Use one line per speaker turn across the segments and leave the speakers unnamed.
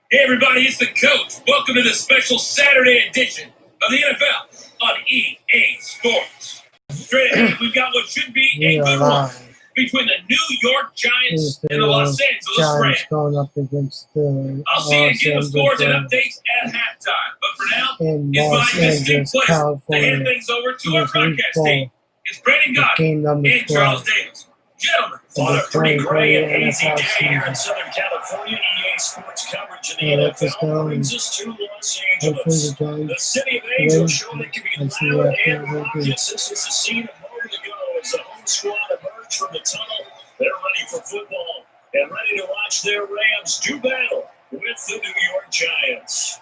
Hey everybody, it's the coach. Welcome to the special Saturday edition of the NFL on EA Sports. Straight ahead, we've got what should be a good one between the New York Giants and the Los Angeles Rams.
Going up against the
I'll see you again with scores and updates at halftime. But for now, it's my distinct pleasure to hand things over to our broadcast team. It's Brandon Godwin and Charles Davis. Gentlemen,
on a pretty gray and hazy day here in Southern California, EA Sports coverage of the NFL brings us to Los Angeles. The city of angels showed it can be loud and raucous. This was the scene a moment ago as the home squad emerged from the tunnel. They're ready for football and ready to watch their Rams do battle with the New York Giants.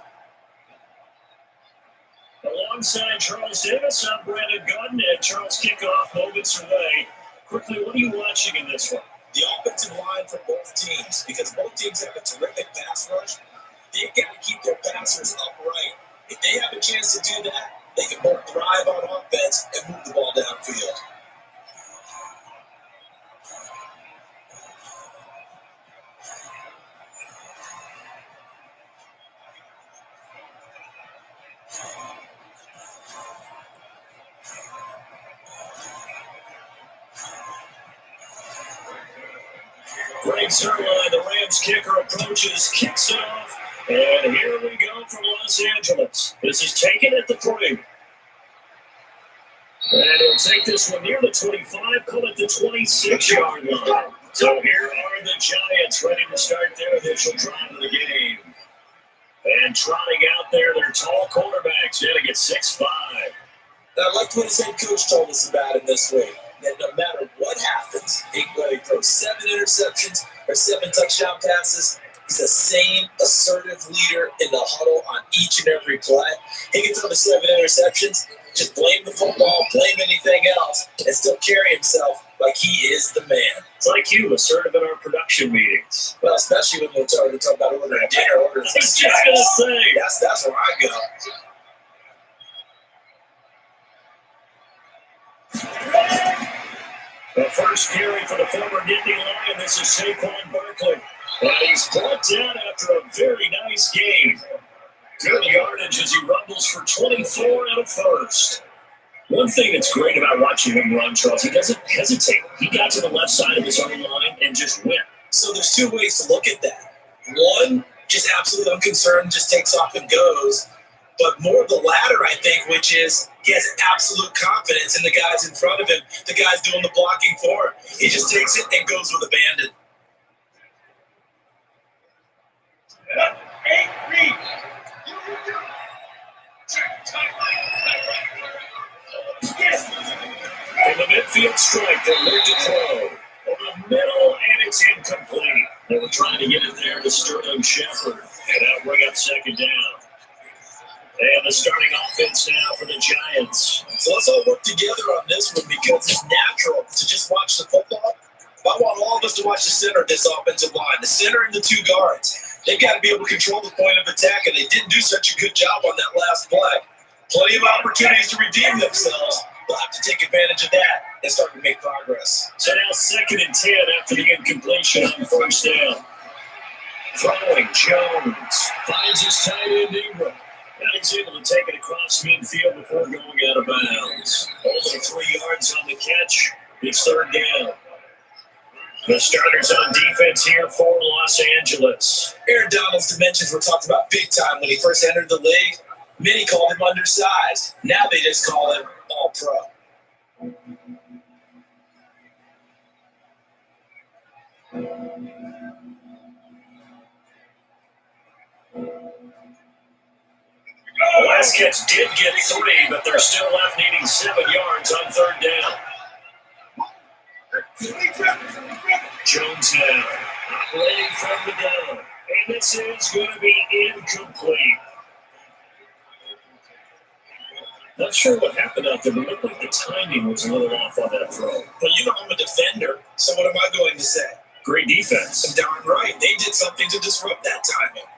Alongside Charles Davis, I'm Brandon Godwin, and Charles kickoff moments away. Quickly, what are you watching in this one?
The offensive line for both teams, because both teams have a terrific pass rush. They've got to keep their passers upright. If they have a chance to do that, they can both thrive on offense and move the ball downfield.
Greg Zuerlein, the Rams kicker, approaches, kicks it off, and here we go from Los Angeles. This is taken at the 3. And he'll take this one near the 25, call it the 26-yard line. So here are the Giants ready to start their initial drive of the game. And trotting out there, their tall quarterbacks, they get 6'5".
I liked what his head coach told us about in this week. That no matter what happens, whether he throws 7 interceptions or 7 touchdown passes, he's the same assertive leader in the huddle on each and every play. He can throw the 7 interceptions, just blame the football, blame anything else, and still carry himself like he is the man.
It's like you, assertive in our production meetings.
Well, especially when we're talking about ordering dinner, ordering
I was just going to say.
That's where I go.
The first carry for the former Nittany Lion. This is Saquon Barkley. And he's brought down after a very nice game. Good yardage as he rumbles for 24 out of first. One thing that's great about watching him run, Charles, he doesn't hesitate. He got to the left side of his own line and just went.
So there's 2 ways to look at that. One, just absolutely unconcerned, just takes off and goes. But more of the latter, I think, which is he has absolute confidence in the guys in front of him, the guys doing the blocking for him. He just takes it and goes with abandon.
In the midfield strike, they look to throw. Over the middle, and it's incomplete. They were trying to get it there to Sterling Shepard. And that bring up second down. And the starting offense now for the Giants.
So let's all work together on this one because it's natural to just watch the football. I want all of us to watch the center of this offensive line, the center and the 2 guards. They've got to be able to control the point of attack, and they didn't do such a good job on that last play. Plenty of opportunities to redeem themselves. They'll have to take advantage of that and start to make progress.
So now 2nd and 10 after the incompletion on first down. Throwing, Jones finds his tight end Ingram. And he's able to take it across midfield before going out of bounds. Only 3 yards on the catch. It's 3rd down. The starters on defense here for Los Angeles.
Aaron Donald's dimensions were talked about big time when he first entered the league. Many called him undersized. Now they just call him all-pro.
The last catch did get 3, but they're still left needing 7 yards on 3rd down. Jones now operating from the down. And this is going to be incomplete. Not sure what happened out there, but it looked like the timing was a little off on that throw.
Well, you know I'm a defender, so what am I going to say?
Great defense.
I'm darn right. They did something to disrupt that timing.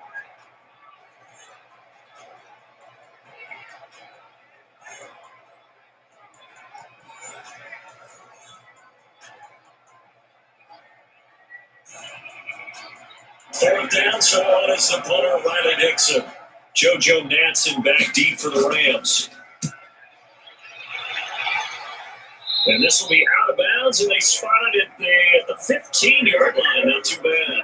Third fourth down, so on is the punter, Riley Dixon. JoJo Natson back deep for the Rams. And this will be out of bounds, and they spotted it at the 15-yard line. Not too bad.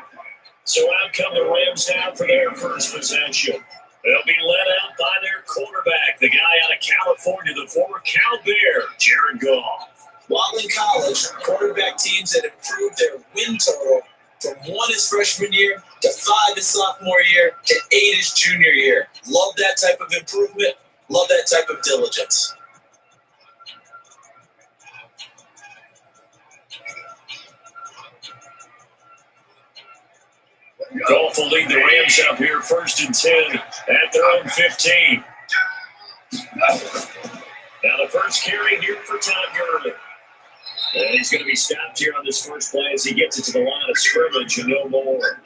So out come the Rams down for their first possession. They'll be led out by their quarterback, the guy out of California, the former Cal Bear, Jared Goff.
While in college, quarterback teams had improved their win total from 1 his freshman year to 5 his sophomore year to 8 his junior year. Love that type of improvement. Love that type of diligence.
Goff will lead the Rams up here, 1st and 10 at their own 15. Now the first carry here for Todd Gurley. And he's going to be stopped here on this first play as he gets it to the line of scrimmage and no more.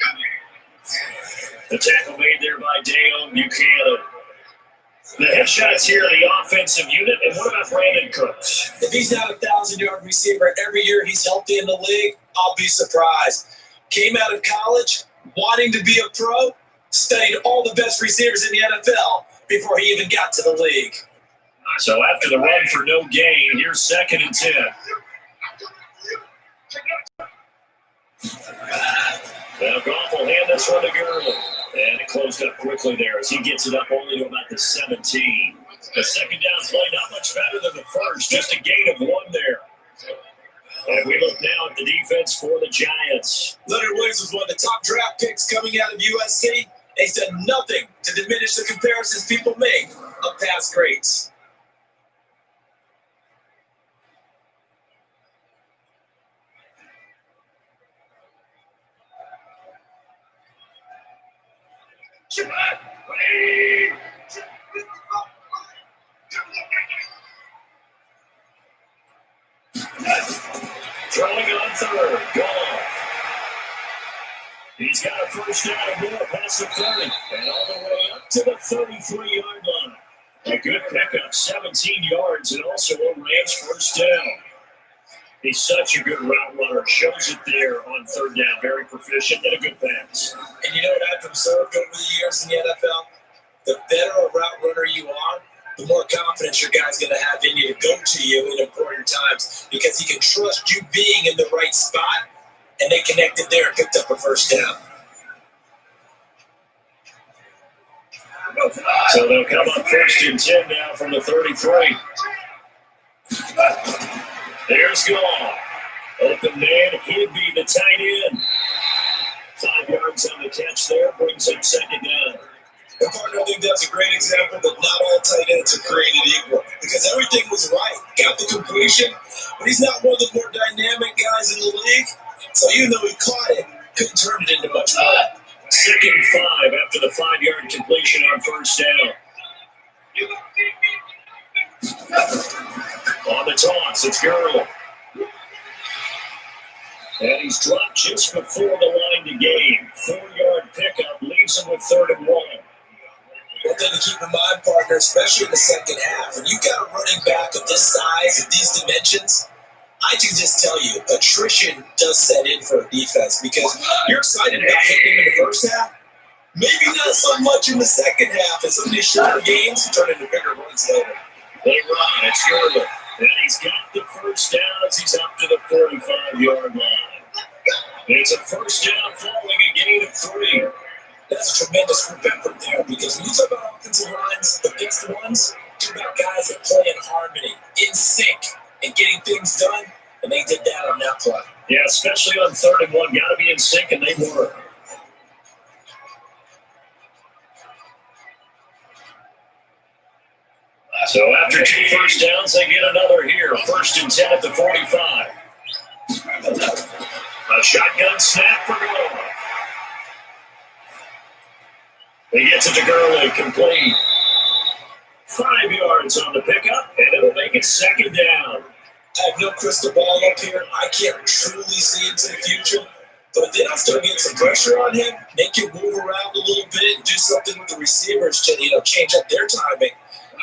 The tackle made there by Dale Buchanan. The headshots here in the offensive unit. And what about Brandon Cooks?
If he's not a 1,000-yard receiver every year he's healthy in the league, I'll be surprised. Came out of college wanting to be a pro, studied all the best receivers in the NFL before he even got to the league.
So after the run for no gain, here's 2nd and 10. Now Goff will hand this one to Gurley. And it closed up quickly there as he gets it up only to about the 17. The second down play, not much better than the first, just a gain of 1 there. And we look now at the defense for the Giants.
Leonard Williams was one of the top draft picks coming out of USC. They've done nothing to diminish the comparisons people make of past greats.
Throwing on 3rd, Goff. He's got a first down and more past the 30, and all the way up to the 33-yard line. A good pickup, 17 yards, and also a Rams first down. He's such a good route runner. Shows it there on 3rd down. Very proficient and a good pass.
And you know what I've observed over the years in the NFL? The better a route runner you are, the more confidence your guy's going to have in you to go to you in important times because he can trust you being in the right spot, and they connected there and picked up a first down.
So they'll come up 1st and 10 now from the 33. There's Goff. Open man, Higby, the tight end. 5 yards on the catch there, brings him 2nd down.
And partner, I think that's a great example that not all tight ends are created equal because everything was right. Got the completion, but he's not one of the more dynamic guys in the league. So even though he caught it, couldn't turn it into much more.
2nd and 5 after the 5-yard completion on 1st down. On the toss, it's Gurley. And he's dropped just before the line to gain. 4-yard pickup leaves him with 3rd and 1.
One thing to keep in mind, partner, especially in the second half, when you've got a running back of this size and these dimensions, I can just tell you, attrition does set in for a defense because you're excited about hitting him in the first half. Maybe not so much in the second half, and some of these shorter games turn into bigger runs later.
They run, it's Gurley. And he's got the first down as he's up to the 45-yard line. It's a first down following a gain of 3.
That's a tremendous group effort there because when you talk about offensive lines, the best ones, it's about guys that play in harmony, in sync, and getting things done, and they did that on that play.
Yeah, especially on 3rd and 1. Got to be in sync, and they were. So after 2 first downs, they get another here. 1st and 10 at the 45. A shotgun snap for Goff. He gets it to Gurley, complete. 5 yards on the pickup, and it'll make it 2nd down.
I have no crystal ball up here. I can't truly see into the future. But if they don't start getting some pressure on him, make him move around a little bit and do something with the receivers to, change up their timing,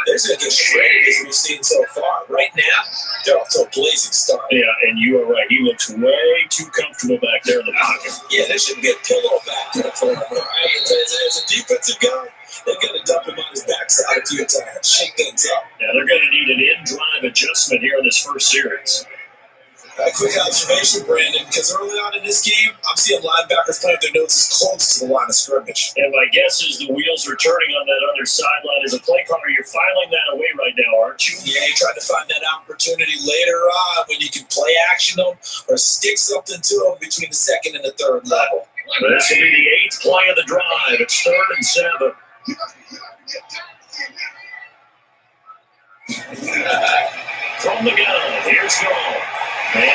They're going to get shredded as we've seen so far. Right now, they're off to a blazing start.
Yeah, and you are right. He looks way too comfortable back there in the pocket.
Yeah, there should be a pillow back there for him. Right? As a defensive guy, they're going to dump him on his backside a few times, shake things up.
Yeah, they're going to need an in-drive adjustment here in this first series.
A quick observation, Brandon, because early on in this game, I'm seeing linebackers playing their notes as close to the line of scrimmage.
And my guess is the wheels are turning on that other sideline. As a play caller, you're filing that away right now, aren't you?
Yeah, you're trying to find that opportunity later on when you can play action them or stick something to them between the second and the third level.
This will be the 8th play of the drive. It's 3rd and 7. From the gun, here's Gall. And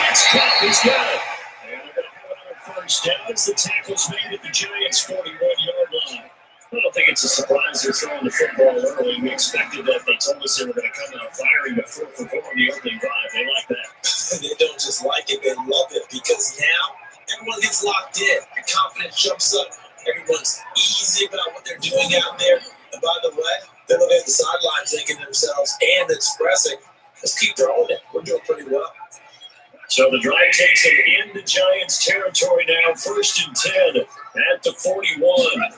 it's caught. He's got it. And they're going to have another first down as the tackle's made at the Giants' 41-yard line. I don't think it's a surprise they're throwing the football early. We expected that. They told us they were going to come out firing the 4 for 4 in the opening drive. They like that.
They don't just like it, they love it, because now everyone gets locked in. The confidence jumps up. Everyone's easy about what they're doing out there. And by the way, they're looking at the sideline thinking to themselves and expressing, let's keep throwing it. We're doing pretty well.
So the drive takes them into Giants territory now, 1st and 10 at the 41.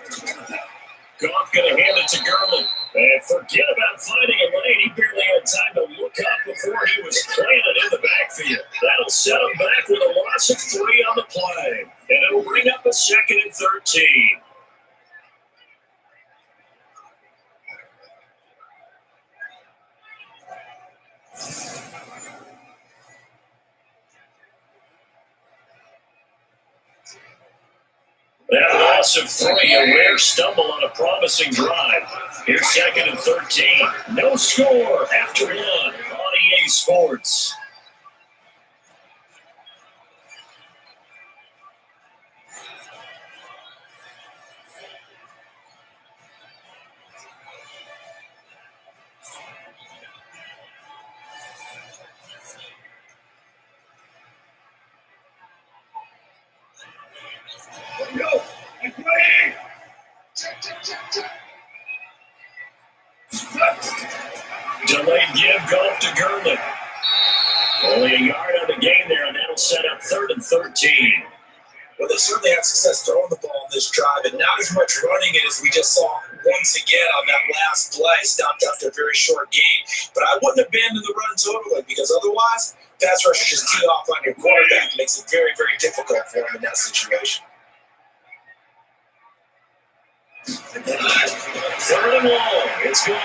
Goff going to hand it to Gurley. And forget about finding a lane. He barely had time to look up before he was planted in the backfield. That'll set him back with a loss of 3 on the play. And it'll bring up a 2nd and 13. That loss of 3, a rare stumble on a promising drive. Here's 2nd and 13. No score after 1 on EA Sports. Delayed give, Goff to Gurley. Only a yard on the gain there, and that'll set up 3rd and 13.
Well, they certainly had success throwing the ball in this drive, and not as much running it as we just saw once again on that last play, stopped after a very short game. But I wouldn't abandon the run totally, because otherwise, pass rushers just tee off on your quarterback. Makes it very, very difficult for him in that situation.
3rd and long. It's gone.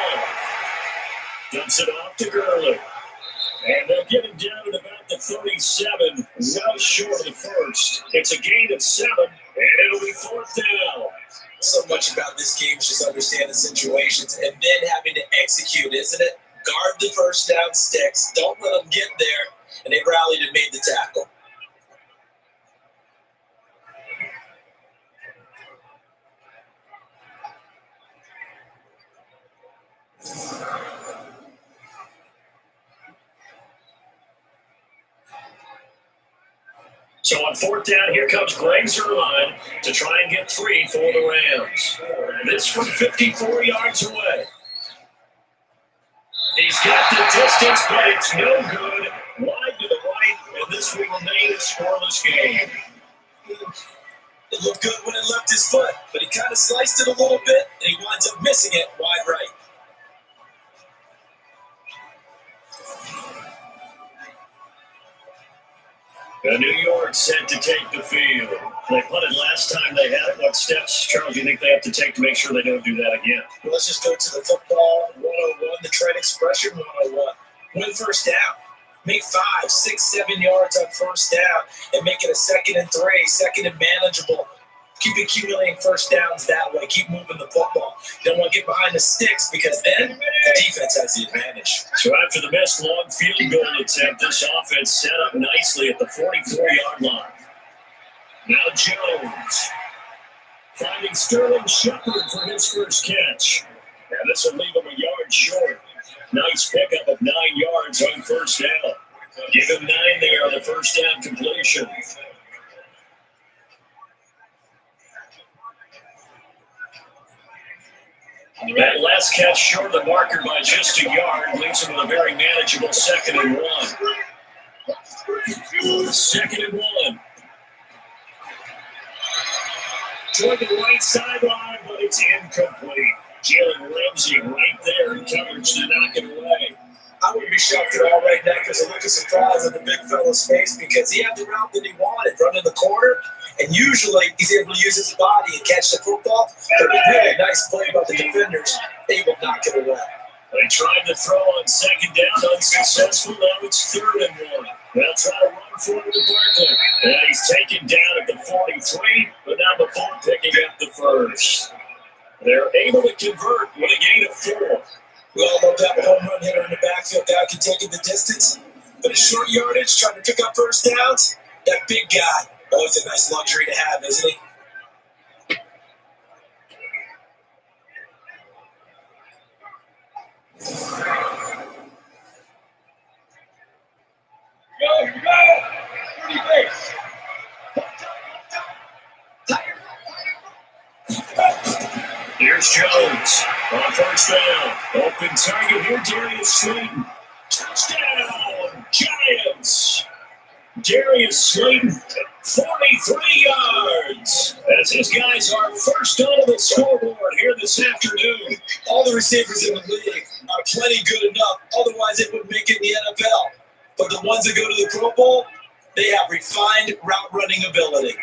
Dumps it off to Gurley. And they'll get him down at about the 37, well short of the first. It's a gain of 7, and it'll be 4th down.
So much about this game is just understanding situations and then having to execute, isn't it? Guard the first down sticks. Don't let them get there. And they rallied and made the tackle.
So on 4th down, here comes Greg Zuerlein to try and get 3 for the Rams. This from 54 yards away. He's got the distance, but it's no good. Wide to the right, and this will remain a scoreless game.
It looked good when it left his foot, but he kind of sliced it a little bit, and he winds up missing it wide right.
New York set to take the field. They punted last time they had it. What steps, Charles, do you think they have to take to make sure they don't do that again?
Well, let's just go to the football 101, the trade expression 101. Win first down. Make 5, 6, 7 yards on first down and make it a 2nd and 3, 2nd and manageable. Keep accumulating first downs that way. Keep moving the football. You don't want to get behind the sticks because then the defense has the advantage.
So after the best long field goal attempt, this offense set up nicely at the 44-yard line. Now Jones finding Sterling Shepard for his first catch. And this will leave him a yard short. Nice pickup of 9 yards on first down. Give him 9 there on the first down completion. That last catch short of the marker by just a yard leaves him with a very manageable 2nd and 1. 2nd and 1. Toward the right sideline, but it's incomplete. Jalen Ramsey right there in coverage to knock it away.
I wouldn't be shocked at all right now because a look of surprise on the big fella's face because he had the route that he wanted, run in the corner, and usually he's able to use his body and catch the football. But a really nice play by the defenders, able to knock it away.
They tried to throw on 2nd down, unsuccessful. Now it's 3rd and 1. They'll try to run forward to Barkley. And he's taken down at the 43, but now the 4 picking up the 1st. They're able to convert with a gain of 4.
We all know that a home run hitter in the backfield guy can take it the distance. But a short yardage, trying to pick up first downs, that big guy, always a nice luxury to have, isn't he?
Here's Jones on 1st down. Open target here, Darius Slayton. Touchdown, Giants. Darius Slayton, 43 yards. As his guys are first onto the scoreboard here this afternoon.
All the receivers in the league are plenty good enough. Otherwise, they wouldn't make it in the NFL. But the ones that go to the Pro Bowl, they have refined route running ability.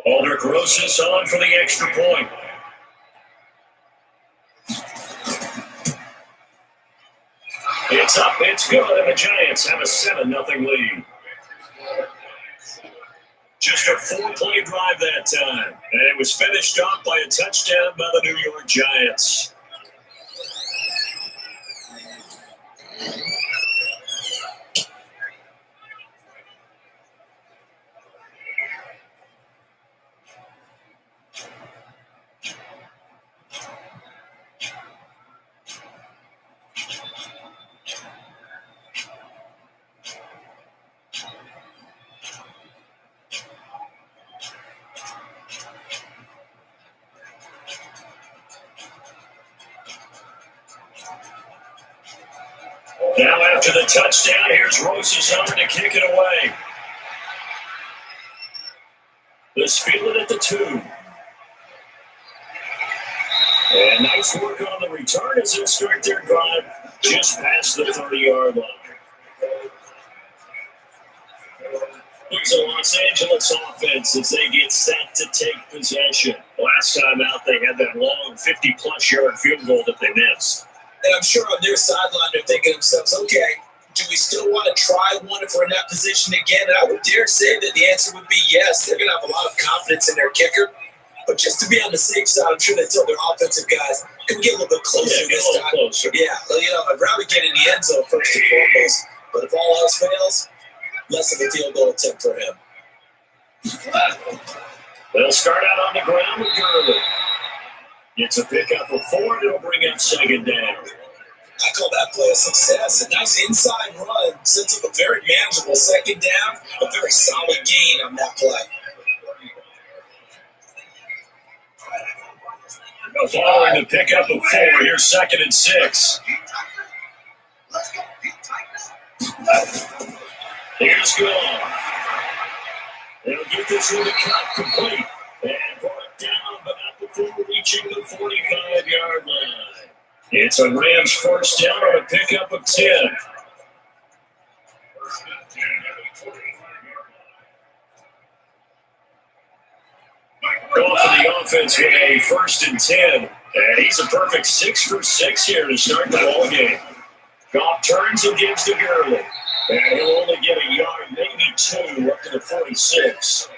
Aldrich Rosas on for the extra point. It's up, it's good, and the Giants have a 7-0 lead. Just a 4-play drive that time, and it was finished off by a touchdown by the New York Giants. Now after the touchdown, here's Rosas on to kick it away. Let's feel it at the 2. And nice work on the return as they start their drive just past the 30-yard line. Here's the Los Angeles offense as they get set to take possession. Last time out, they had that long 50-plus yard field goal that they missed.
And I'm sure on their sideline they're thinking to themselves, okay, do we still want to try one if we're in that position again? And I would dare say that the answer would be yes. They're going to have a lot of confidence in their kicker. But just to be on the safe side, I'm sure they tell their offensive guys, can we get a little bit closer this time?
Closer.
Yeah, I'd rather get in the end zone first and foremost. But if all else fails, less of a field goal attempt for him.
They'll start out on the ground with Gurley. Gets a pickup of 4, and it'll bring up 2nd down.
I call that play a success. A nice inside run sets up a very manageable 2nd down, a very solid gain on that play.
Following the pickup of 4, here's 2nd and 6. Here's Goff. They'll get this one to cut complete. And brought down, but not before reaching the 45-yard line. It's a Rams first down on a pickup of 10. Goff for the offense with a 1st and 10. And he's a perfect 6 for 6 here to start the ball game. Goff turns and gives to Gurley. And he'll only get a yard, maybe 2, up to the 46.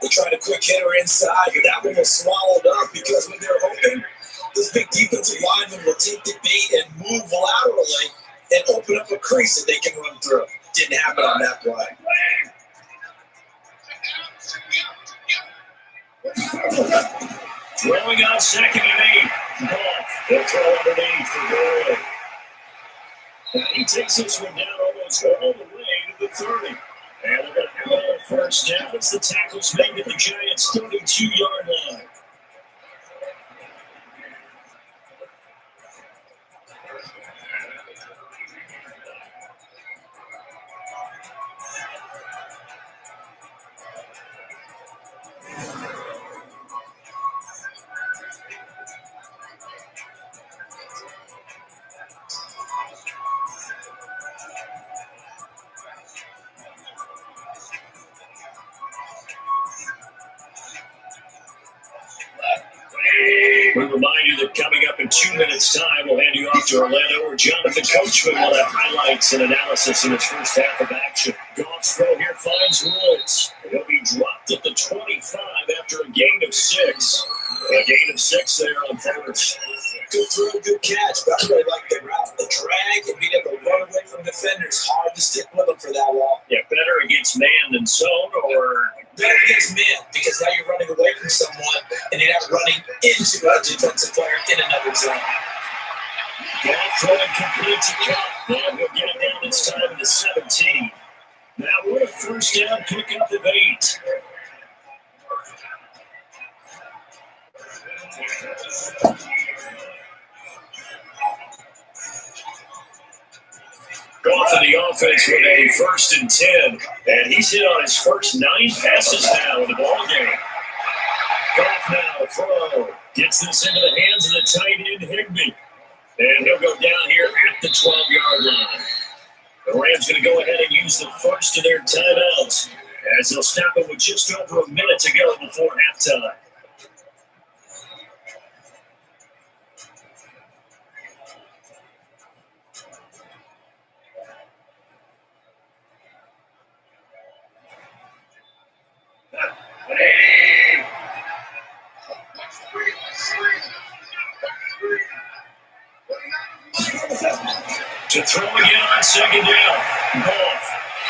They tried a quick hitter inside, but that one was swallowed up because when they're hoping, this big defensive lineman will take the bait and move laterally and open up a crease that they can run through. Didn't happen on that play.
Throwing on second and 8. Goff will throw underneath for Gurley. And he takes this one down almost all the way to the 30. And they're going to have another first down as the tackle's made at the Giants' 32-yard line. We remind you that coming up in 2 minutes' time, we'll hand you off to Orlando, where Jonathan Coachman will have highlights and analysis in his first half of action. Goff's throw here finds Woods. He'll be dropped at the 25 after a gain of 6. A gain of 6 there on first.
Good throw, good catch, but I really like the route, the drag, and being able to run away from defenders. Hard to stick with them for that long.
Yeah, better against man than zone, or
better against man, because now you're running away from someone and you're not running into a defensive player in another zone.
Goff throwing complete to Cup. And he'll get it down this time to 17. Now we're a first down pickup of 8. Goff in the offense with a 1st and 10. And he's hit on his first 9 passes now in the ballgame. Goff now throw. Gets this into the hands of the tight end, Higbee. And he'll go down here at the 12-yard line. The Rams going to go ahead and use the first of their timeouts as they'll stop it with just over a minute to go before halftime. To throw again on second down. Goff.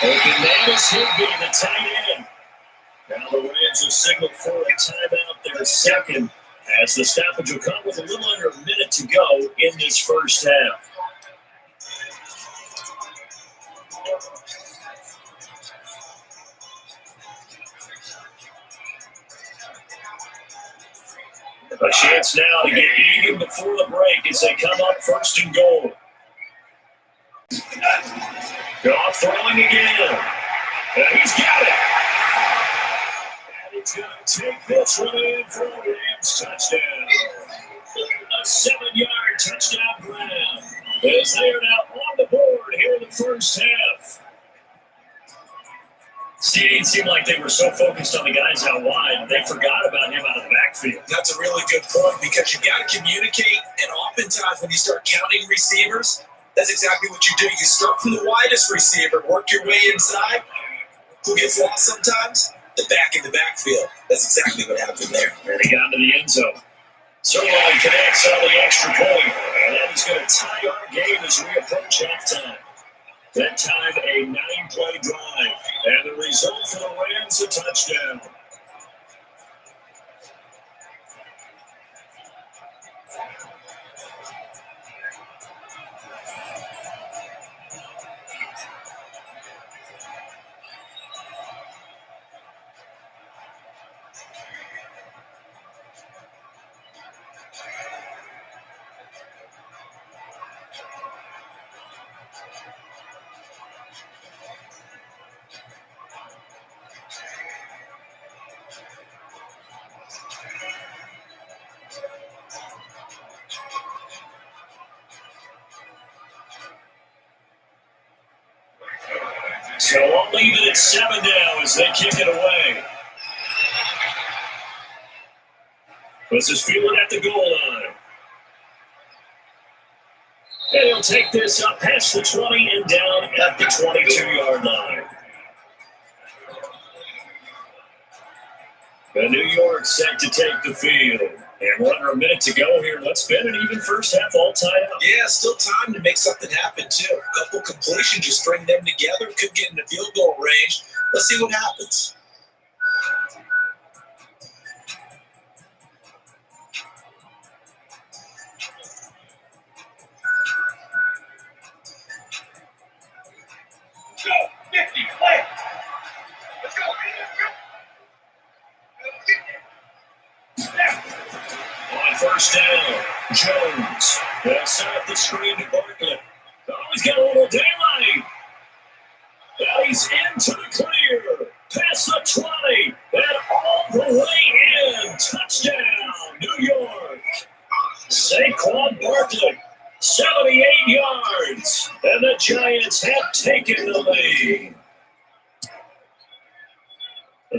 Open man is Higbee, the tight end. Now the Rams will signal for a timeout there second as the stoppage will come with a little under a minute to go in this first half. A chance now to get even before the break as they come up 1st and goal. Goff throwing again. And he's got it. And he's going to take this one in for a Rams touchdown. A 7-yard touchdown grab. As they are now on the board here in the first half. See, it seemed like they were so focused on the guys out wide, they forgot about him out of the backfield.
That's a really good point because you got to communicate, and oftentimes when you start counting receivers, that's exactly what you do. You start from the widest receiver, work your way inside. Who gets lost sometimes? The back in the backfield. That's exactly what happened there.
And he got into the end zone. Sirlein connects on the extra point, and that is going to tie our game as we approach halftime. That time, a 9-play drive, and the result for the Rams, a touchdown. So I'll leave it at 7 now as they kick it away. Puts his feeling at the goal line. And he'll take this up past the 20 and down at the 22-yard line. The New York set to take the field. And we're under a minute to go here. What's been an even first half all tied up?
Yeah, still time to make something happen, too. A couple completions, just string them together. Could get into field goal range. Let's see what happens.
first down. Jones. They'll set up the screen to Barkley. Oh, he's got a little daylight. Now he's into the clear. Past the 20. And all the way in. Touchdown, New York. Saquon Barkley. 78 yards. And the Giants have taken the lead.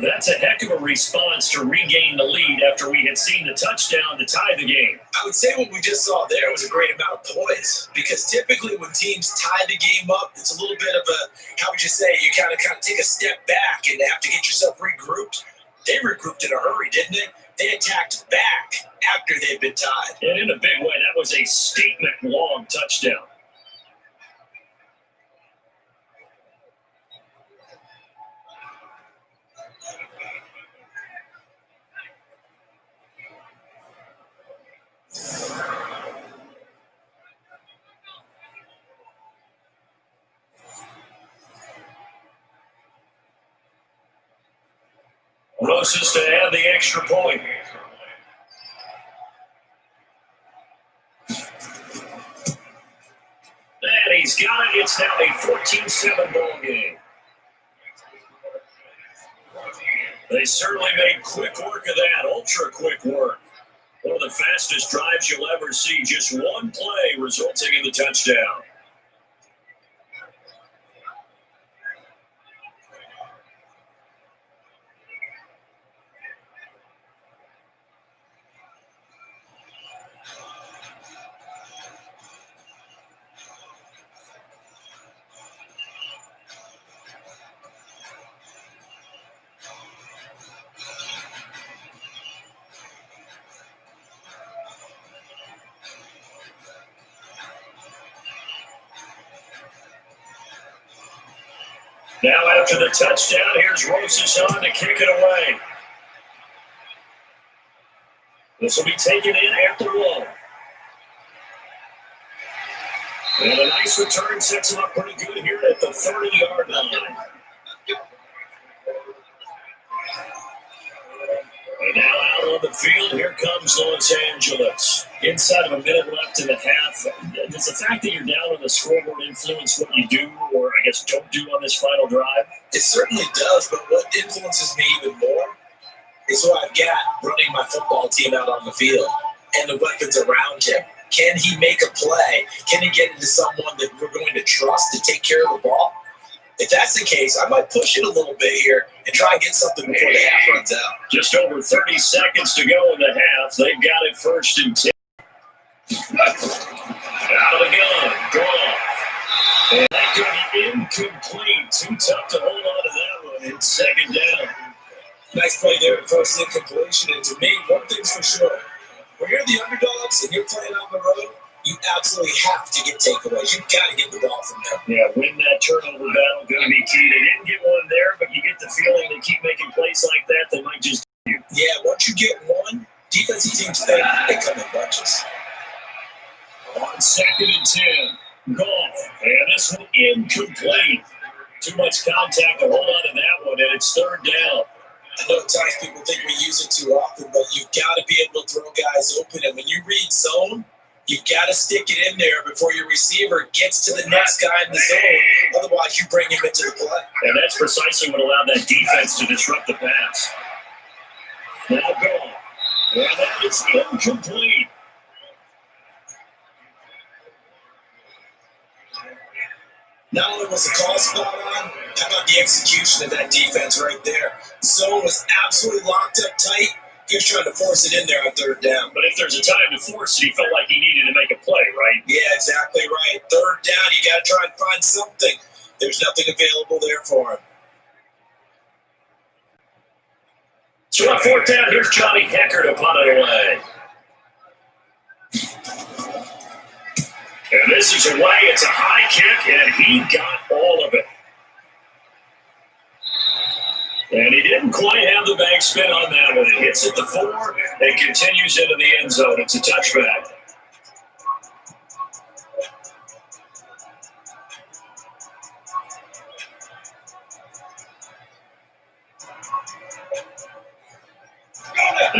That's a heck of a response to regain the lead after we had seen the touchdown to tie the game.
I would say what we just saw there was a great amount of poise, because typically when teams tie the game up, it's a little bit of a, how would you say, you kind of take a step back and have to get yourself regrouped. They regrouped in a hurry, didn't they? They attacked back after they'd been tied.
And in a big way, that was a statement-long touchdown. Roses to add the extra point. And he's got it. It's now a 14-7 ball game. They certainly made quick work of that, ultra quick work. One of the fastest drives you'll ever see. Just one play resulting in the touchdown. Now after the touchdown, here's Roses on to kick it away. This will be taken in at the wall. And a nice return sets him up pretty good here at the 30-yard line. And now out on the field, here comes Los Angeles. Inside of a minute left in the half. Does the fact that you're down on the scoreboard influence what you do, or I guess don't do on this final drive?
It certainly does, but what influences me even more is what I've got running my football team out on the field and the weapons around him. Can he make a play? Can he get into someone that we're going to trust to take care of the ball? If that's the case, I might push it a little bit here and try and get something before the half runs out.
Just over 30 seconds to go in the half. They've got it 1st and 10. Out of the gun. Gone. And that could be incomplete. Too tough to hold on to that one. It's 2nd down.
Nice play there at first incompletion. And to me, one thing's for sure. When you're the underdogs and you're playing on the road, you absolutely have to get takeaways. You've got to get the ball from them.
Yeah, win that turnover battle, going to be key. They didn't get one there, but you get the feeling they keep making plays like that, they might just do you.
Yeah, once you get one, defensive teams think they come in bunches.
On 2nd and 10, Goff, and this one incomplete. Too much contact to hold on to that one, and it's 3rd down.
I know at times people think we use it too often, but you've got to be able to throw guys open. And when you read zone, you've got to stick it in there before your receiver gets to the next guy in the zone. Otherwise, you bring him into the play.
And that's precisely what allowed that defense to disrupt the pass. Now Goff, and that is incomplete.
Not only was the call spot on, how about the execution of that defense right there? Zone was absolutely locked up tight. He was trying to force it in there on 3rd down.
But if there's a time to force it, he felt like he needed to make a play, right?
Yeah, exactly right. 3rd down, you got to try and find something. There's nothing available there for him.
So on 4th down, here's Johnny Hecker to punt it away. And this is away. It's a high kick, and he got all of it. And he didn't quite have the backspin on that one. It hits at the 4 and continues into the end zone. It's a touchback.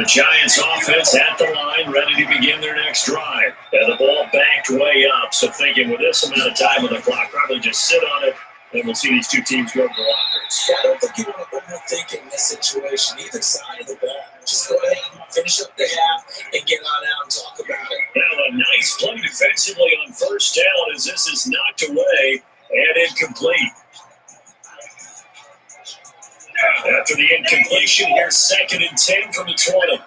The Giants offense at the line, ready to begin their next drive. And the ball backed way up. So thinking with this amount of time on the clock, probably just sit on it, and we'll see these two teams go to the lockers.
Yeah, I don't think you want to overthink in this situation, either side of the ball. Just go ahead and finish up the half and get on out and talk about it.
Now a nice play defensively on first down as this is knocked away and incomplete. After the incompletion, here's 2nd and 10 from the 20.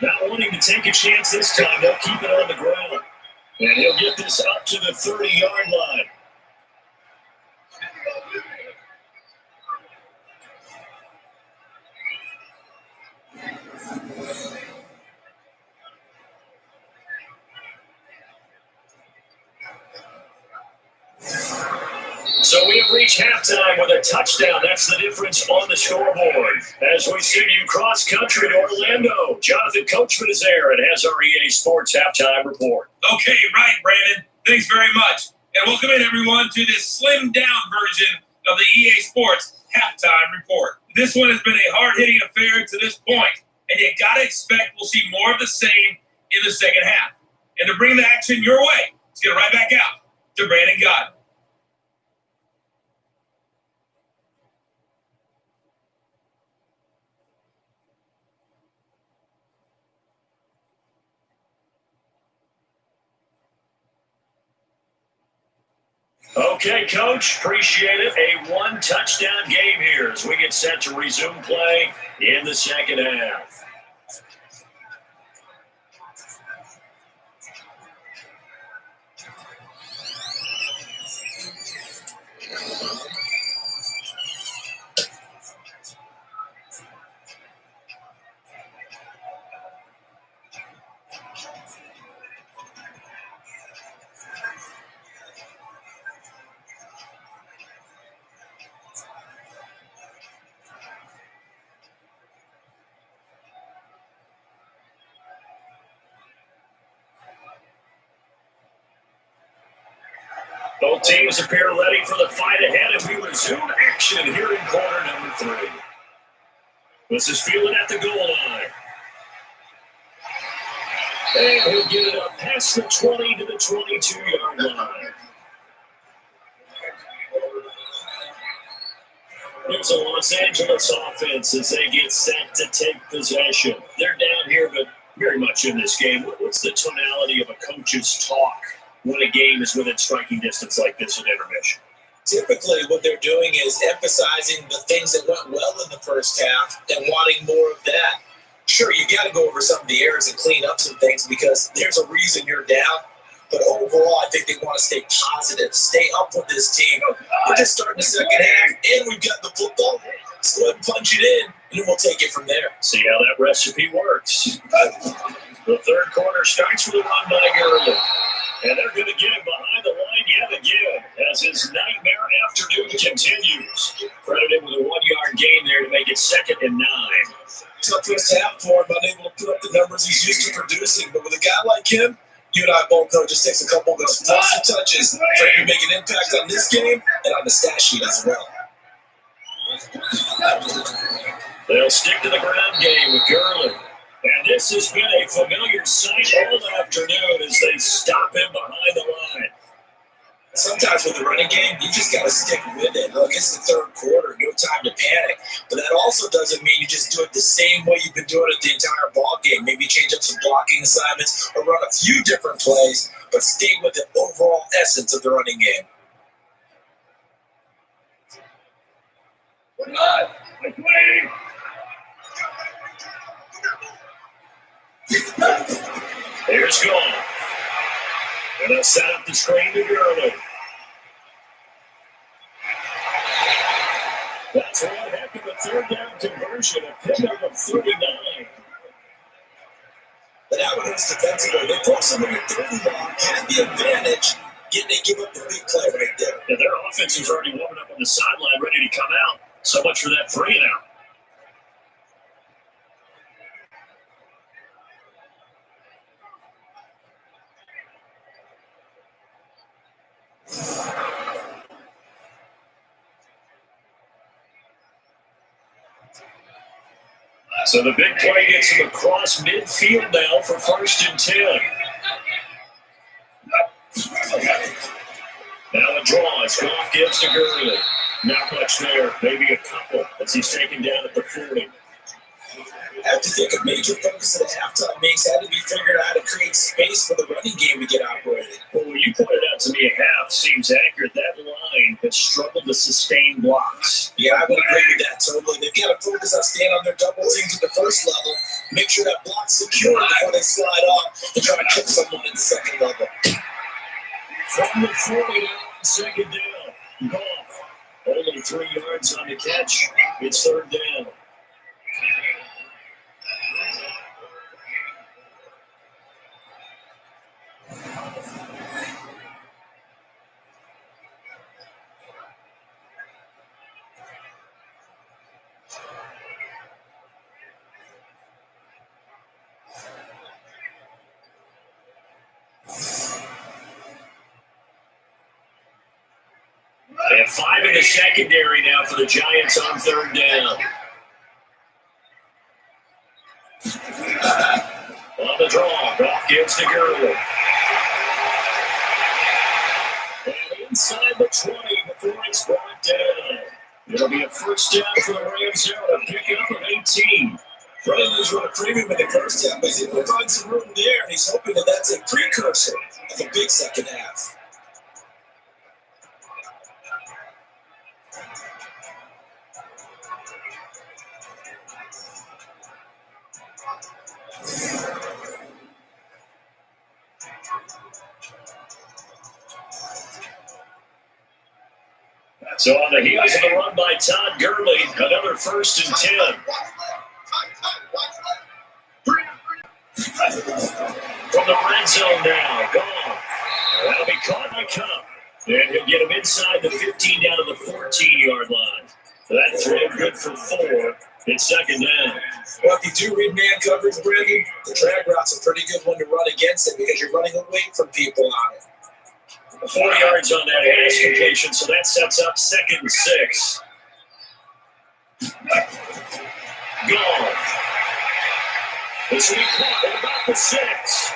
Not wanting to take a chance this time, they'll keep it on the ground. And he'll get this up to the 30-yard line. So we have reached halftime with a touchdown. That's the difference on the scoreboard. As we send you cross-country to Orlando, Jonathan Coachman is there and has our EA Sports Halftime Report.
Okay, right, Brandon. Thanks very much. And welcome in, everyone, to this slimmed-down version of the EA Sports Halftime Report. This one has been a hard-hitting affair to this point, and you got to expect we'll see more of the same in the second half. And to bring the action your way, let's get right back out to Brandon Godden.
Okay, Coach, appreciate it. A one-touchdown game here as we get set to resume play in the second half. Both teams appear ready for the fight ahead, and we resume action here in quarter number 3. This is Phelan at the goal line. And he'll get it up past the 20 to the 22-yard line. There's a Los Angeles offense as they get set to take possession. They're down here, but very much in this game. What's the tonality of a coach's talk when a game is within striking distance like this at intermission?
Typically, what they're doing is emphasizing the things that went well in the first half and wanting more of that. Sure, you got to go over some of the errors and clean up some things because there's a reason you're down. But overall, I think they want to stay positive, stay up with this team. We're just starting the second half, and we've got the football. Let's go ahead and punch it in, and then we'll take it from there.
See how that recipe works. The third quarter starts with a run by Gurley. And they're going to get him behind the line yet again as his nightmare afternoon continues. Credited with a 1-yard gain there to make it 2nd and 9.
Tough first half for him, unable to put up the numbers he's used to producing. But with a guy like him, you and I both know it just takes a couple of explosive touches for him to make an impact on this game and on the stat sheet as well.
They'll stick to the ground game with Gurley. And this has been a familiar sight all afternoon as they stop him behind the line.
Sometimes with the running game, you just got to stick with it. Look, it's the third quarter, no time to panic. But that also doesn't mean you just do it the same way you've been doing it the entire ball game. Maybe change up some blocking assignments or run a few different plays, but stay with the overall essence of the running game.
Here's Goff. And they'll set up the screen to Gurley. That's one heck of a third down conversion, a pickup of 39.
But that one hurts defensively. They forced him in the 30 line, had the advantage, yet they give up the big play right there.
And their offense is already warming up on the sideline, ready to come out. So much for that 3-and-out. So the big play gets him across midfield now for 1st and 10. Now a draw as Goff gives to Gurley. Not much there, maybe a couple as he's taken down at the 40.
I have to think a major focus at halftime makes had to be figuring out how to create space for the running game to get operated.
Well, you pointed out to me a half seems accurate. That line has struggled to sustain blocks.
Yeah, I would agree with that totally. They've got to focus on staying on their double teams at the first level, make sure that block's secure before they slide off and try to kick someone at the second level.
From the 40 on 2nd down. Goff only 3 yards on the catch. It's 3rd down. They have 5 in the secondary now for the Giants on 3rd down. On the draw, Goff gives to Gurley. And inside the 20 before it's brought down. It'll be a 1st down for the Rams here with a pickup of 18.
Running those run a premium in the first half, but he's able to find some room there, and he's hoping that that's a precursor of a big second half.
So on the heels of the run by Todd Gurley, another 1st and 10. From the red zone now, Goff. That'll be caught by Cup. And he'll get him inside the 15 down to the 14-yard line. That throw good for 4. It's 2nd down.
Well, if you do read man coverage, Brandon, the drag route's a pretty good one to run against it because you're running away from people on it.
4 yards on that last completion, so that sets up 2nd and 6. Goff. This will be caught at about the 6.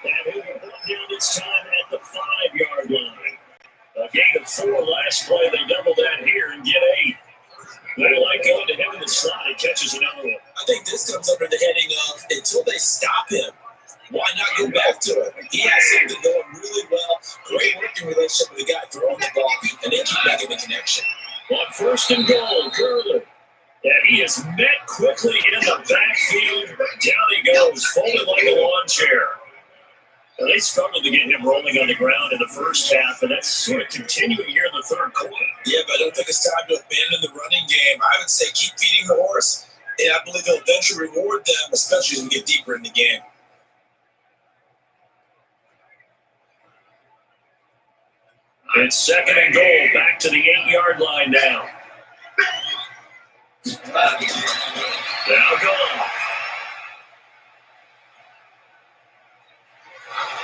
And he'll be brought down this time at the 5-yard line. A gain of 4 last play. They double that here and get 8. They like going to him in the slot. He catches another one.
I think this comes under the heading of until they stop him, why not go back to it? He has something going really well. Great working relationship with the guy throwing the ball, and they keep making the connection.
On 1st and goal, Gurley. And he is met quickly in the backfield. Down he goes, folded like a lawn chair. Well, they struggled to get him rolling on the ground in the first half, and that's sort of continuing here in the 3rd quarter.
Yeah, but I don't think it's time to abandon the running game. I would say keep feeding the horse, and I believe they'll eventually reward them, especially as we get deeper in the game.
It's 2nd and goal, back to the 8-yard line now. Now Goff.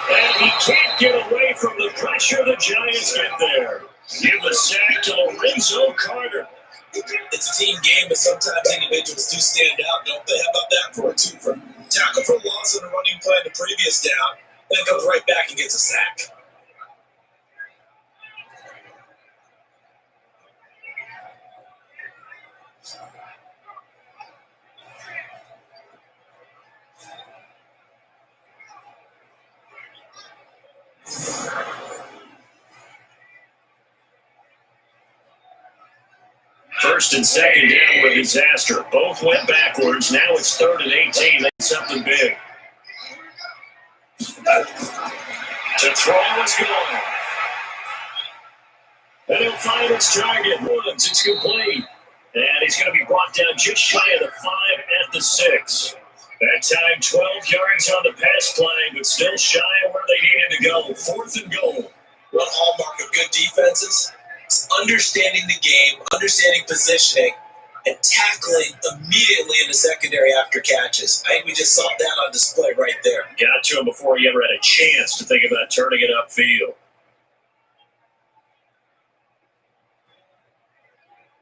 And he can't get away from the pressure the Giants get there. Give the sack to Lorenzo Carter.
It's a team game, but sometimes individuals do stand out, don't they? How about that for a twofer? Tackle for loss on the running play in the previous down, then comes right back and gets a sack.
First and second down were a disaster. Both went backwards. Now it's 3rd and 18. That's something big. To throw is gone. And he'll find his target. Woods, it's complete. And he's going to be brought down just shy of the 5 at the 6. That time, 12 yards on the pass play, but still shy of where they needed to go. 4th and goal.
One hallmark of good defenses is understanding the game, understanding positioning, and tackling immediately in the secondary after catches. I think we just saw that on display right there.
Got to him before he ever had a chance to think about turning it upfield.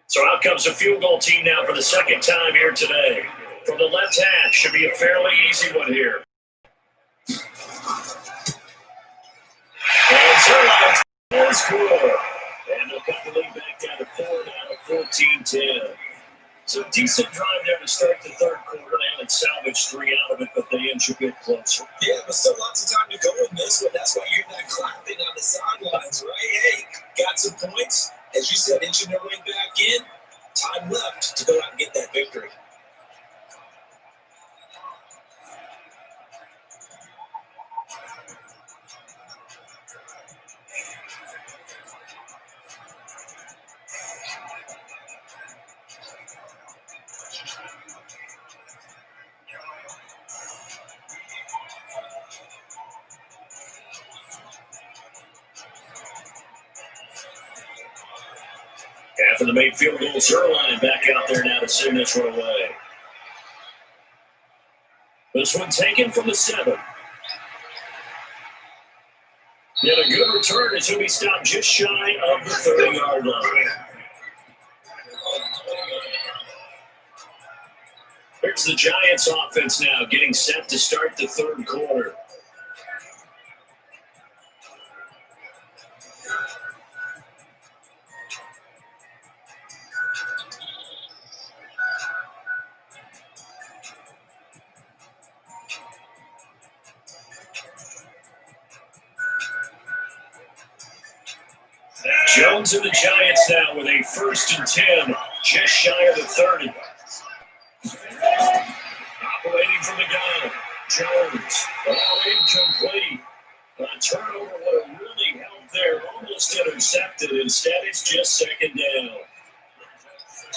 So out comes a field goal team now for the second time here today. From the left hash, should be a fairly easy one here. And Zerline is good. And they'll cut the lead back down to 4 now, 14-10. So decent drive there to start the third quarter. They haven't salvaged 3 out of it, but they inch a bit closer.
Yeah, but still lots of time to go in this one. That's why you're not clapping on the sidelines, right? Hey, got some points. As you said, inching their way back in. Time left to go out and get that victory.
After the made field goal, Zerline back out there now to send this one away. This one taken from the 7. Yet a good return as he'll be stopped just shy of the 30-yard line. Here's the Giants offense now getting set to start the third quarter. Jones and the Giants now with a 1st and 10, just shy of the 30. Operating from the gun, Jones, ball incomplete. A turnover would have really helped there, almost intercepted. Instead, it's just 2nd down.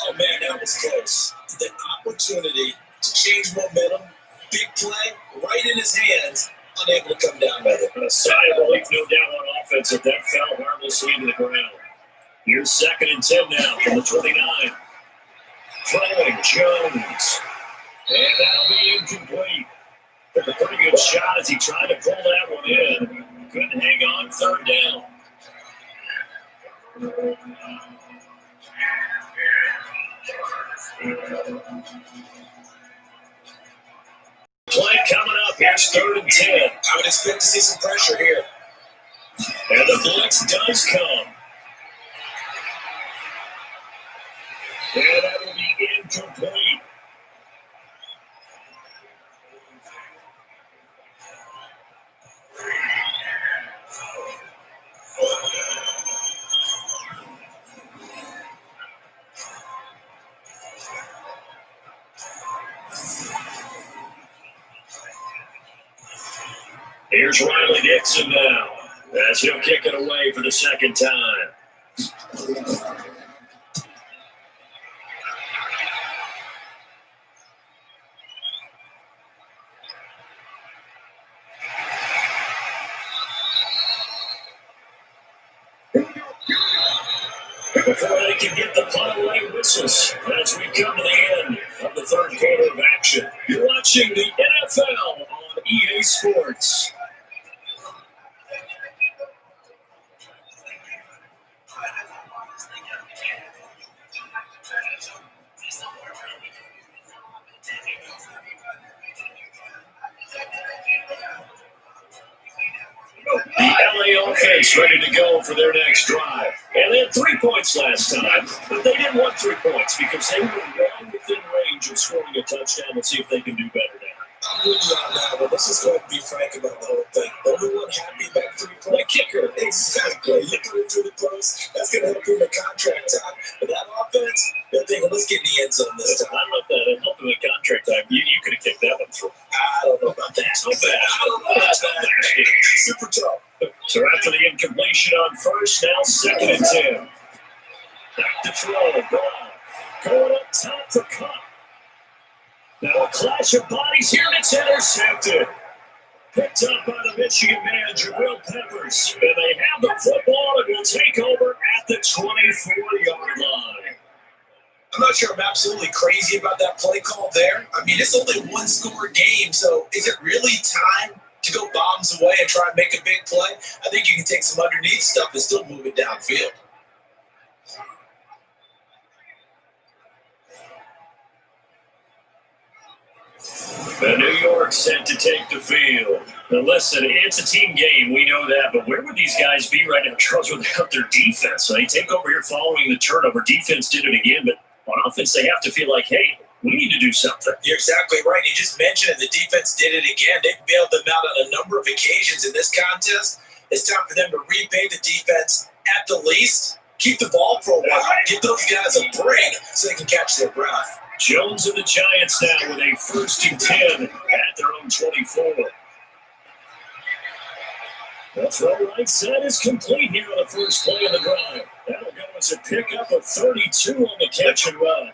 Oh, man, that was close. The opportunity to change momentum, big play, right in his hands, unable to come down with it.
A sigh of relief, no doubt, on offense if that fell harmlessly to the ground. Here's 2nd and 10 now from the 29. Throwing Jones. And that'll be incomplete. Took a pretty good shot as he tried to pull that one in. Couldn't hang on, 3rd down. Play coming up. Here's 3rd and 10.
I would expect to see some pressure here.
And the blitz does come. And that will be incomplete. Here's Riley Dixon now, as he'll kick it away for the 2nd time. Before they can get the punt away whistles, as we come to the end of the third quarter of action. You're watching the NFL on EA Sports. The LA offense ready to go for their next drive. And they had 3 points last time, but they didn't want 3 points because they were well within range of scoring a touchdown. Let's see if they can do better now.
I'm with you on that one. Let's just go ahead and be frank about the whole thing. Everyone happy about 3-point kicker. Exactly. You put it through the post. That's going to help you in the contract time. But that offense, they're thinking, let's get in the end zone this time.
I don't know if that helped in the contract time. You could have kicked that one through.
I don't know about that.
So bad. I don't know about that.
Super tough.
So after the incompletion on 1st, now 2nd and 10. Back to throw. Going up top for Cup. Now a clash of bodies here, and it's intercepted. Picked up by the Michigan man, Jabril Peppers. And they have the football and will take over at the 24-yard line.
I'm not sure I'm absolutely crazy about that play call there. I mean, it's only 1-score game, so is it really time to go bombs away and try and make a big play? I think you can take some underneath stuff and still move it downfield.
The New York set to take the field. Now listen, it's a team game, we know that, but where would these guys be right now, Charles, without their defense? So they take over here following the turnover. Defense did it again, but on offense they have to feel like, hey, we need to do something.
You're exactly right. You just mentioned it. The defense did it again. They bailed them out on a number of occasions in this contest. It's time for them to repay the defense at the least. Keep the ball for a while. Give those guys a break so they can catch their breath.
Jones and the Giants now with a 1st and 10 at their own 24. The throw right side is complete here on the first play of the drive. That'll go as a pickup of 32 on the catch and run.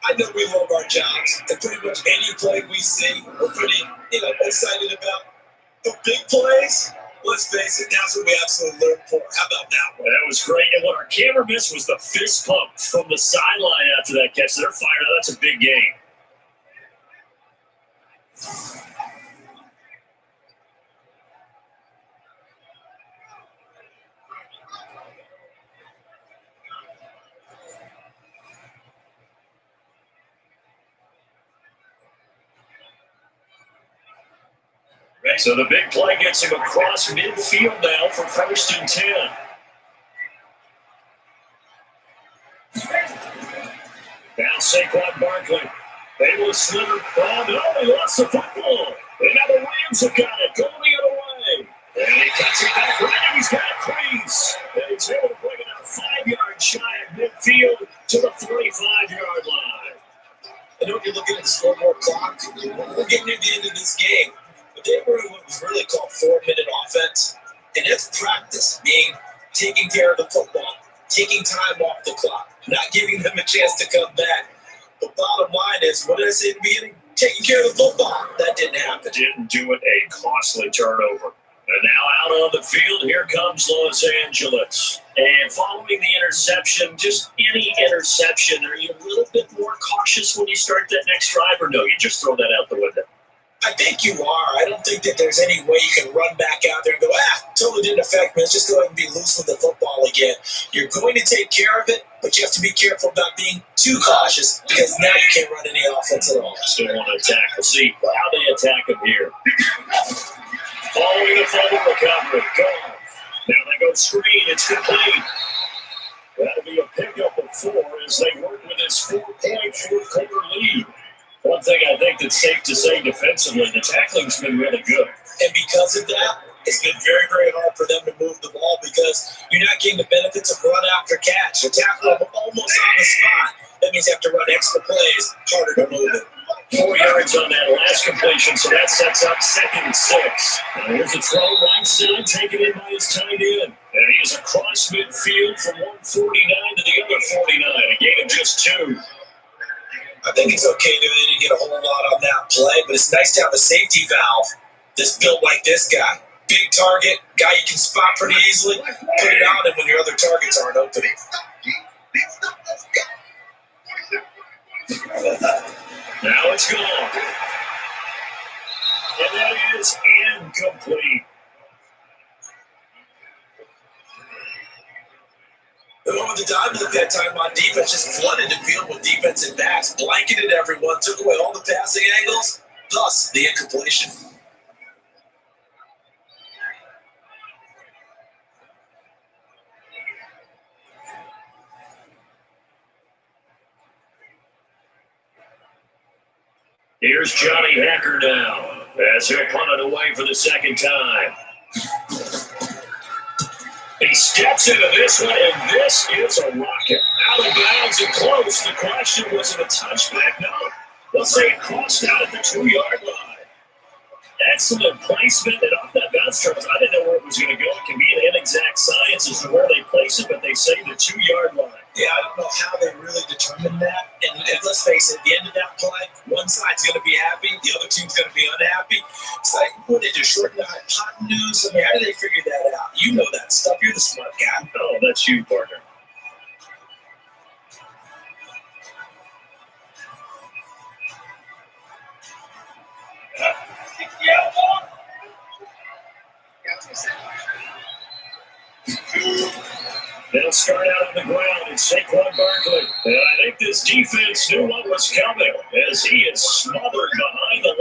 I know we love our jobs, and pretty much any play we see, we're pretty, excited about. The big plays, let's face it, that's what we absolutely learned for. How about that one?
That was great. And what our camera missed was the fist pump from the sideline after that catch. They're fired up. That's a big game. So the big play gets him across midfield now for 1st and 10. Now Saquon Barkley. Able to slither. Oh, no, he lost the football. And now the Rams have got it. Going the other way. And he cuts it back right, and he's got a crease. And he's able to bring it out 5 yards shy of midfield to the 45-yard line.
I know you're looking at the scoreboard clock. We're getting near the end of this game. But they were what was really called 4-minute offense. And it's practice, meaning taking care of the football, taking time off the clock, not giving them a chance to come back. The bottom line is, what did I say at the beginning? Taking care of the football. That didn't happen.
Didn't do it. A costly turnover. And now out on the field, here comes Los Angeles. And following the interception, just any interception, are you a little bit more cautious when you start that next drive, or no, you just throw that out the window?
I think you are. I don't think that there's any way you can run back out there and go, totally didn't affect me. Let's just go ahead and be loose with the football again. You're going to take care of it, but you have to be careful about being too cautious because now you can't run any offense at all.
Still want to attack. We'll see how they attack him here. Following the fumble recovery. Goff. Now they go screen. It's complete. That'll be a pickup of 4 as they work with this 4-point fourth-quarter lead. One thing I think that's safe to say defensively, the tackling's been really good.
And because of that, it's been very, very hard for them to move the ball because you're not getting the benefits of run after catch. You're tackling almost on the spot. That means you have to run extra plays, harder to move it.
4 yards on that last completion, so that sets up 2nd and 6. Now here's a throw right side, taken in by his tight end. And he is across midfield from 149 to the other 49, a gain of just 2.
I think it's okay that they didn't get a whole lot on that play, but it's nice to have a safety valve that's built like this guy. Big target, guy you can spot pretty easily, put it on him when your other targets aren't open.
Now it's gone. And that is incomplete.
Over the time, look that time on defense, just flooded the field with defensive backs, blanketed everyone, took away all the passing angles, thus the incompletion.
Here's Johnny Hacker now as he'll punt it away for the 2nd time. He steps into this one, and this is a rocket. Out of bounds and close. The question, was it a touchback? No. Let's say it crossed out at the 2-yard line. Excellent placement, and off that bounce turn, I didn't know where it was going to go. It can be an inexact science as to where they place it, but they say the 2-yard line.
Yeah, I don't know how they really determined that. And let's face it, at the end of that play, one side's going to be happy, the other team's going to be unhappy. It's like, what, they just shorten the hypotenuse? I mean, how did they figure that out? You know that stuff. You're the smart guy.
Oh, that's you, partner. They'll start out on the ground. It's Saquon Barkley. And I think this defense knew what was coming as he is smothered behind the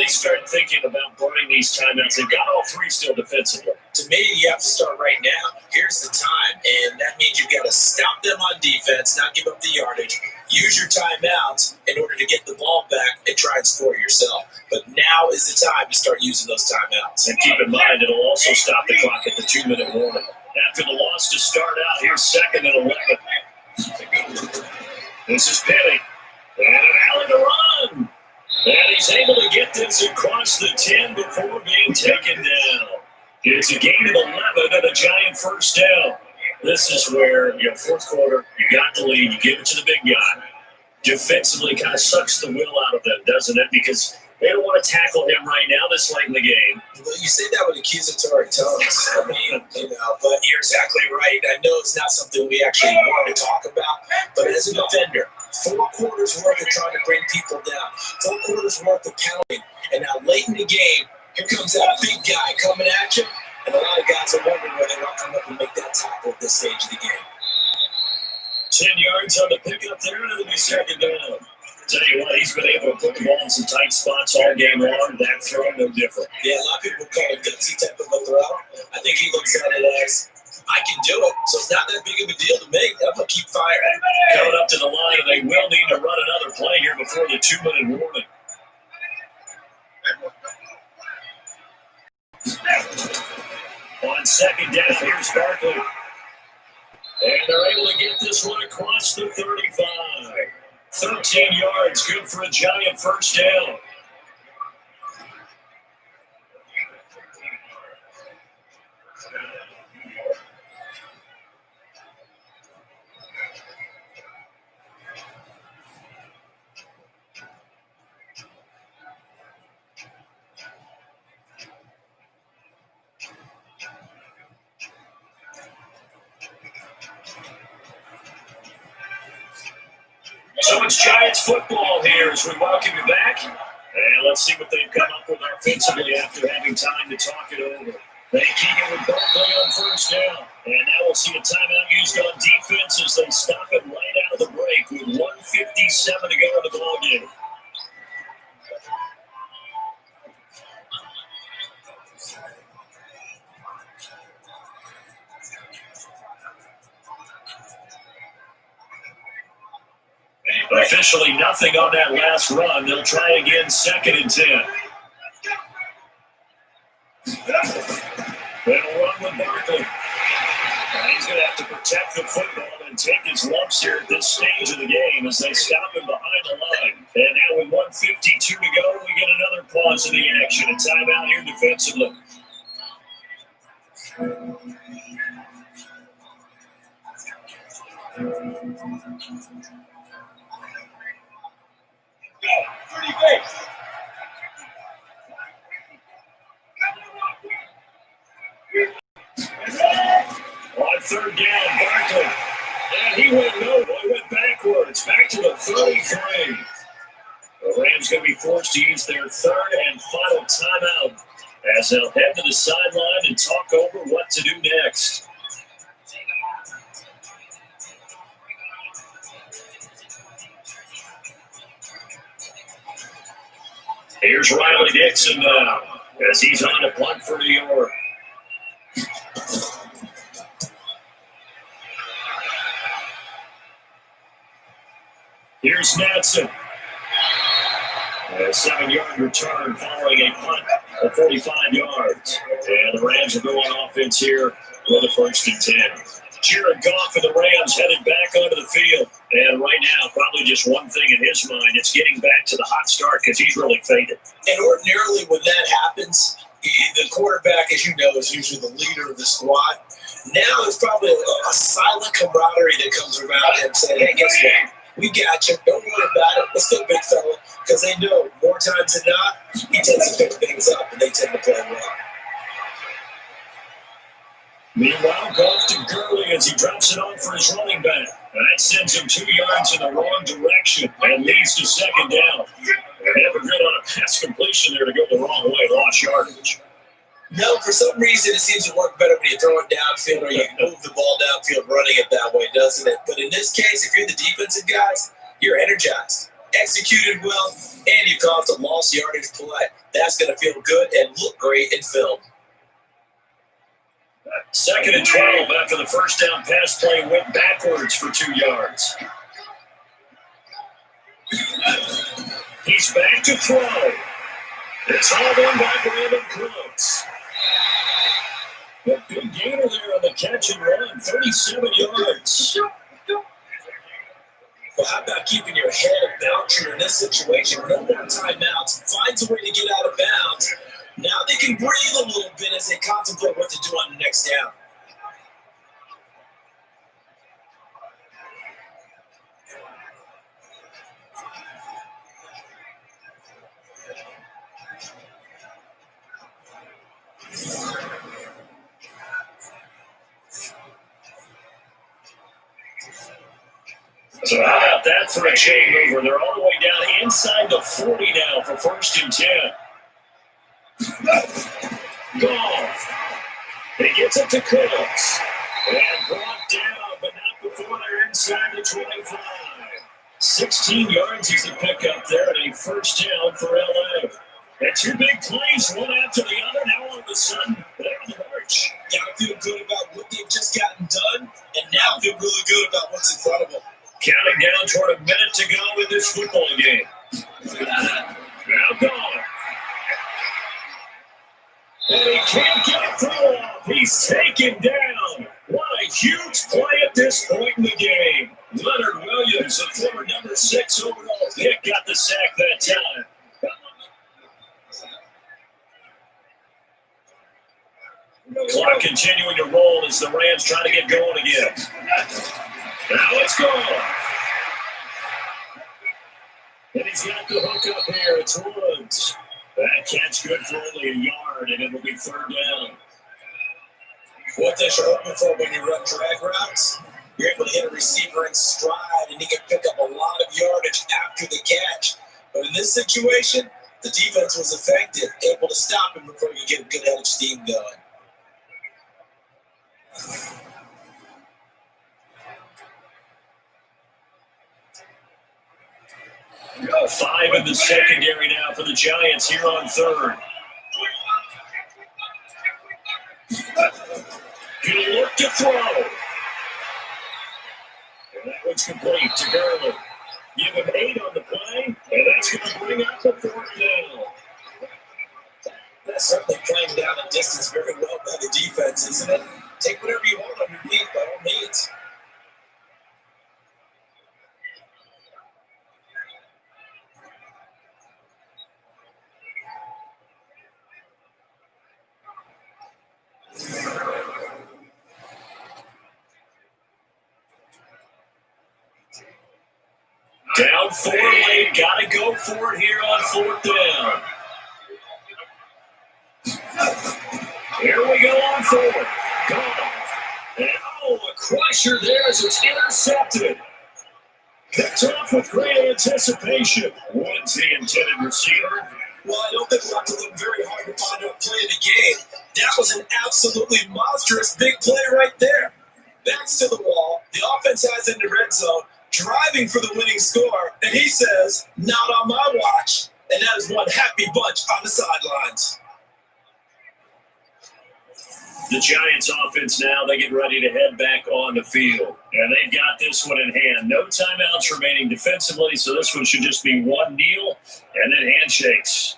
they start thinking about burning these timeouts? They've got all three still defensively.
To me, you have to start right now. Here's the time, and that means you've got to stop them on defense, not give up the yardage. Use your timeouts in order to get the ball back and try and score yourself. But now is the time to start using those timeouts.
And keep in mind, it'll also stop the clock at the 2-minute warning. After the loss to start out, here's 2nd and 11. This is Penny. And an alley to run. And he's able to get this across the 10 before being taken down. It's a gain of 11 and a giant first down. This is where, fourth quarter, you got the lead, you give it to the big guy. Defensively kind of sucks the will out of them, doesn't it? Because they don't want to tackle him right now this late in the game.
Well, you say that with accusatory tones. I mean, but you're exactly right. I know it's not something we actually want to talk about, but as a defender, 4 quarters worth of trying to bring people down, 4 quarters worth of pounding, and now late in the game, here comes that big guy coming at you, and a lot of guys are wondering whether they want to come up and make that tackle at this stage of the game.
10 yards on the pickup there, and it'll be 2nd down. Tell you what, he's been able to put the ball in some tight spots all game long. That throw, no different.
Yeah, a lot of people call it gutsy type of a throw. I think he looks at it as, I can do it, so it's not that big of a deal to me. I'm going to keep firing.
Coming up to the line, and they will need to run another play here before the 2-minute warning. On 2nd down, here's Barkley. And they're able to get this one across the 35. 13 yards, good for a giant first down. So it's Giants football here as we welcome you back. And let's see what they've come up with offensively after having time to talk it over. They keep it with Barkley on first down. And now we'll see a timeout used on defense as they stop it right out of the break with 1:57 to go in the ballgame. Officially nothing on that last run. They'll try again, 2nd and 10. They'll run with Barkley. He's going to have to protect the football and take his lumps here at this stage of the game as they stop him behind the line. And now with 1:52 to go, we get another pause in the action. A timeout here defensively. On 3rd down, Barkley. And he went nowhere. He went backwards. Back to the 33. The Rams going to be forced to use their 3rd and final timeout as they'll head to the sideline and talk over what to do next. Here's Riley Dixon now as he's on to punt for New York. Here's Natson. A 7-yard return following a punt of 45 yards. And the Rams are going offense here with a 1st and 10. Jared Goff and the Rams headed back onto the field. And right now, probably just one thing in his mind, it's getting back to the hot start because he's really faded.
And ordinarily when that happens, the quarterback, as you know, is usually the leader of the squad. Now it's probably a silent camaraderie that comes around him saying, hey, guess what? We got you. Don't worry about it. Let's go, big fella. Because they know more times than not, he tends to pick things up and they tend to play well.
Meanwhile, Goff to Gurley as he drops it on for his running back. And that sends him 2 yards in the wrong direction and leads to 2nd down. And never good on a pass completion there to go the wrong way, lost yardage.
No, for some reason it seems to work better when you throw it downfield or you move the ball downfield running it that way, doesn't it? But in this case, if you're the defensive guys, you're energized. executed well, and you caused a lost yardage play. That's going to feel good and look great in film.
2nd and 12 after the first down pass play went backwards for 2 yards. He's back to throw. It's all done by Brandon Cooks. A big gainer there on the catch and run, 37 yards.
Well, how about keeping your head about you in this situation? No more timeouts. Finds a way to get out of bounds. Now they can breathe a little bit as they contemplate what to do on the next down.
So how about that for a chain mover? They're all the way down inside the 40 now for 1st and 10. Goff. He gets it to Cooks. And brought down, but not before they're inside the 25. 16 yards he's a pickup there, and a 1st down for LA. And 2 big plays, one after the other. Now all of a sudden, they're on the march.
Gotta feel good about what they've just gotten done, and now feel really good about what's in front of them.
Counting down toward a minute to go in this football game. Now gone. And he can't get a throw off. He's taken down. What a huge play at this point in the game. Leonard Williams, a former number 6 overall pick, got the sack that time. Clock continuing to roll as the Rams try to get going again. Now it's gone. And he's got the hook up here. It's Woods. That catch good for only a yard, and it'll be 3rd down.
What they should hoping for when you run drag routes, you're able to hit a receiver in stride, and he can pick up a lot of yardage after the catch. But in this situation, the defense was effective, able to stop him before you get a good head of steam going.
Go 5 in the secondary now for the Giants here on 3rd. He'll look to throw. And that one's complete to Gurley. Give him 8 on the play, and that's going to bring up the 4th down.
That's certainly playing down a distance very well by the defense, isn't it? Take whatever you want underneath by all means.
Down 4 late, got to go for it here on 4th down. Here we go on 4th. And a crusher there as it's intercepted. Picked off with great anticipation. Woods the intended receiver.
Well, I don't think we'll have to look very hard to find out play of the game. That was an absolutely monstrous big play right there. Backs to the wall. The offense has in the red zone, driving for the winning score, and he says, "Not on my watch." And that is one happy bunch on the sidelines.
The Giants offense now, they get ready to head back on the field. And they've got this one in hand. No timeouts remaining defensively, so this one should just be one kneel and then handshakes.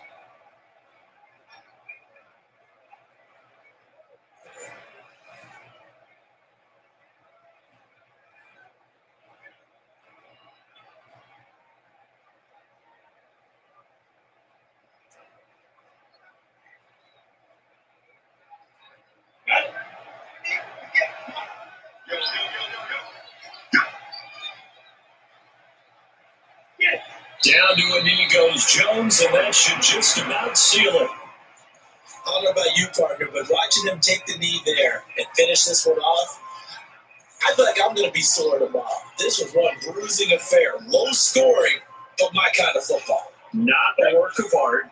Down to a knee goes Jones, and that should just about seal it.
I don't know about you, partner, but watching him take the knee there and finish this one off, I feel like I'm going to be sore tomorrow. This was one bruising affair. Low scoring, but my kind of football.
Not a work of art,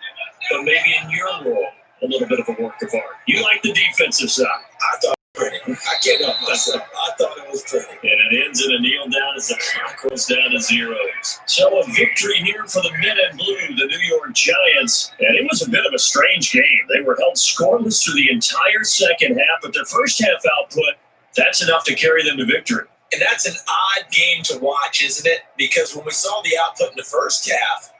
but maybe in your role, a little bit of a work of art. You like the defensive side.
I thought pretty. I can't help myself. I thought it was pretty.
And it ends in a kneel down as the clock goes down to zeros. So a victory here for the men in blue, the New York Giants. And it was a bit of a strange game. They were held scoreless through the entire second half, but their first half output, that's enough to carry them to victory.
And that's an odd game to watch, isn't it? Because when we saw the output in the first half,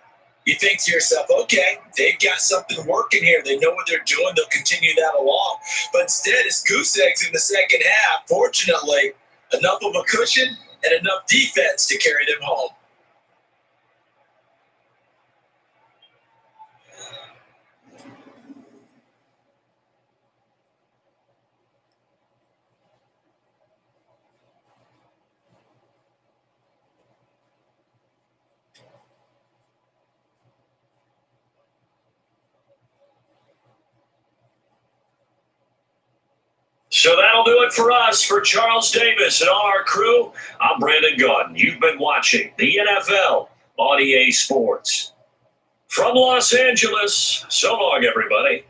you think to yourself, okay, they've got something working here. They know what they're doing. They'll continue that along. But instead, it's goose eggs in the second half. Fortunately, enough of a cushion and enough defense to carry them home.
So that'll do it for us. For Charles Davis and all our crew, I'm Brandon Gaudin. You've been watching the NFL on EA Sports. From Los Angeles, so long, everybody.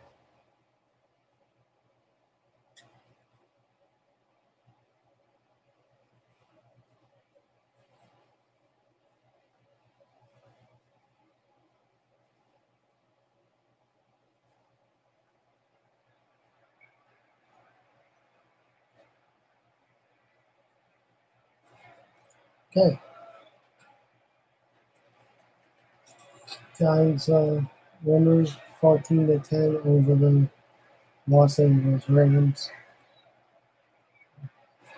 Okay. Giants winners 14-10 over the Los Angeles Rams.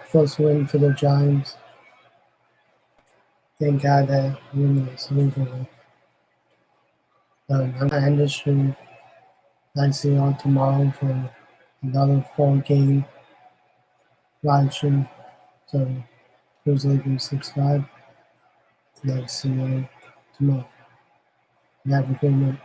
First win for the Giants. Thank God that win is over. Anderson, I see on tomorrow for another 4-game live stream. So, who's leaving 6-5? Let's see you tomorrow. Have a good night.